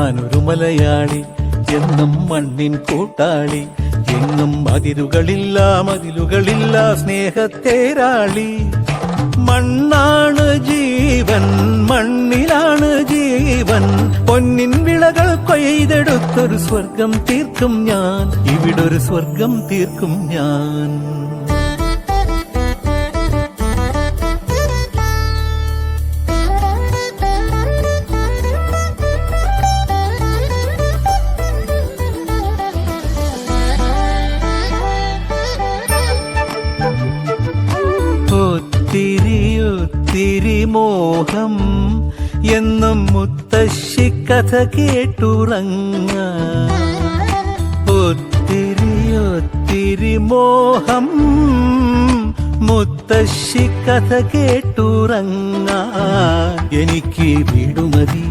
ഞാനൊരു മലയാളി എന്നും മണ്ണിൻ കൂട്ടാളി, എങ്ങും മതിലുകളില്ല സ്നേഹത്തേരാളി. മണ്ണാണ് ജീവൻ, മണ്ണിലാണ് ജീവൻ, പൊന്നിൻ വിളകൾ കൊയ്തെടുത്തൊരു സ്വർഗം തീർക്കും ഞാൻ, ഇവിടൊരു സ്വർഗം തീർക്കും ഞാൻ. ഒത്തിരി മോഹം എന്നും മുത്തശ്ശി കഥ കേട്ടുറങ്ങ. ഒത്തിരി മോഹം മുത്തശ്ശി കഥ കേട്ടുറങ്ങ. എനിക്ക് വീടുമതി